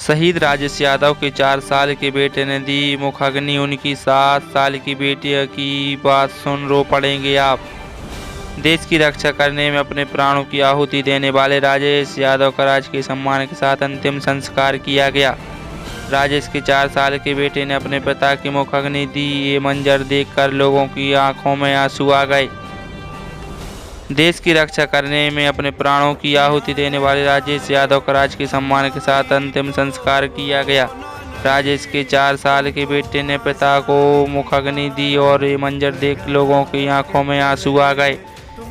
शहीद राजेश यादव के 4 साल के बेटे ने दी मुखाग्नि। उनकी 7 साल की बेटी की बात सुन रो पड़ेंगे आप। देश की रक्षा करने में अपने प्राणों की आहुति देने वाले राजेश यादव का राजकीय सम्मान के साथ अंतिम संस्कार किया गया। राजेश के 4 साल के बेटे ने अपने पिता की मुखाग्नि दी। ये मंजर देखकर लोगों की आंखों में आंसू आ गए। देश की रक्षा करने में अपने प्राणों की आहुति देने वाले राजेश यादव का राजकीय सम्मान के साथ अंतिम संस्कार किया गया। राजेश के 4 साल के बेटे ने पिता को मुखाग्नि दी और ये मंजर देख लोगों की आंखों में आंसू आ गए।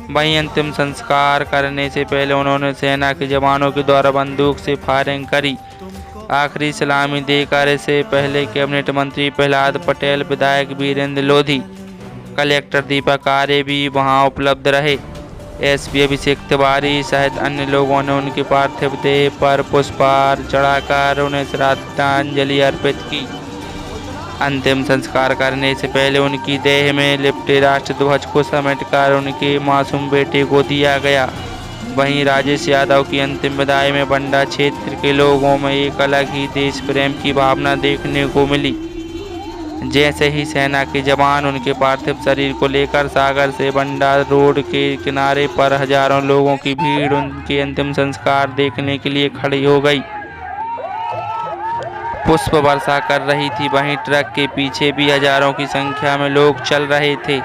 वहीं अंतिम संस्कार करने से पहले उन्होंने सेना के जवानों के द्वारा बंदूक से फायरिंग करी। आखिरी सलामी देकर इससे पहले कैबिनेट मंत्री प्रहलाद पटेल, विधायक वीरेंद्र लोधी, कलेक्टर दीपक आर्य भी वहां उपलब्ध रहे। एसपी अभिषेक तिवारी सहित अन्य लोगों ने उनके पार्थिव देह पर पुष्पहार चढ़ाकर उन्हें श्रद्धांजलि अर्पित की। अंतिम संस्कार करने से पहले उनकी देह में लिपटे राष्ट्रध्वज को समेटकर उनके मासूम बेटे को दिया गया। वहीं राजेश यादव की अंतिम विदाई में बंडा क्षेत्र के लोगों में एक अलग ही देश प्रेम की भावना देखने को मिली। जैसे ही सेना के जवान उनके पार्थिव शरीर को लेकर सागर से बंडा रोड के किनारे पर हजारों लोगों की भीड़ उनके अंतिम संस्कार देखने के लिए खड़ी हो गई। पुष्प वर्षा कर रही थी। वहीं ट्रक के पीछे भी हजारों की संख्या में लोग चल रहे थे।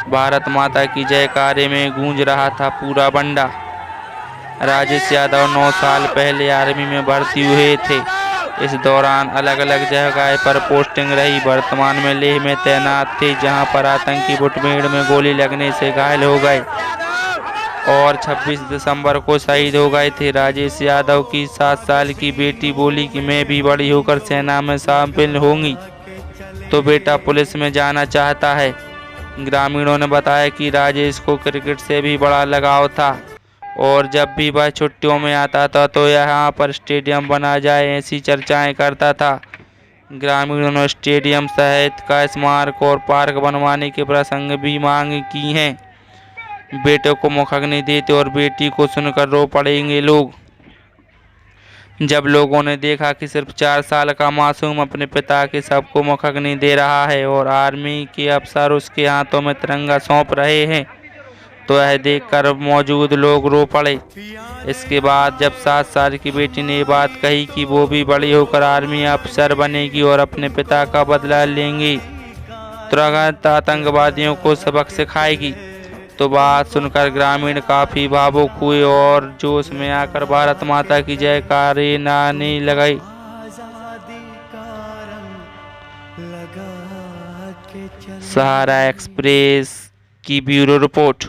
भारत माता की जयकारे में गूंज रहा था पूरा बंडा। राजेश यादव 9 साल पहले आर्मी में भर्ती हुए थे। इस दौरान अलग अलग जगह पर पोस्टिंग रही। वर्तमान में लेह में तैनात थे, जहां पर आतंकी मुठभेड़ में गोली लगने से घायल हो गए और 26 दिसंबर को शहीद हो गए थे। राजेश यादव की 7 साल की बेटी बोली कि मैं भी बड़ी होकर सेना में शामिल होंगी, तो बेटा पुलिस में जाना चाहता है। ग्रामीणों ने बताया कि राजेश को क्रिकेट से भी बड़ा लगाव था और जब भी वह छुट्टियों में आता था तो यहाँ पर स्टेडियम बना जाए ऐसी चर्चाएं करता था। ग्रामीणों ने स्टेडियम सहित का स्मारक और पार्क बनवाने के प्रसंग भी मांग की हैं। बेटे को मुखाग्नि देते और बेटी को सुनकर रो पड़ेंगे लोग। जब लोगों ने देखा कि सिर्फ 4 साल का मासूम अपने पिता के शव को मुखाग्नि दे रहा है और आर्मी के अफसर उसके हाथों में तिरंगा सौंप रहे हैं, तो यह देखकर मौजूद लोग रो पड़े। इसके बाद जब 7 साल की बेटी ने ये बात कही कि वो भी बड़ी होकर आर्मी अफसर बनेगी और अपने पिता का बदला लेंगी, तुरंत आतंकवादियों को सबक सिखाएगी, तो बात सुनकर ग्रामीण काफी भावुक हुए और जोश में आकर भारत माता की जयकारे गाने लगे। सहारा एक्सप्रेस की ब्यूरो रिपोर्ट।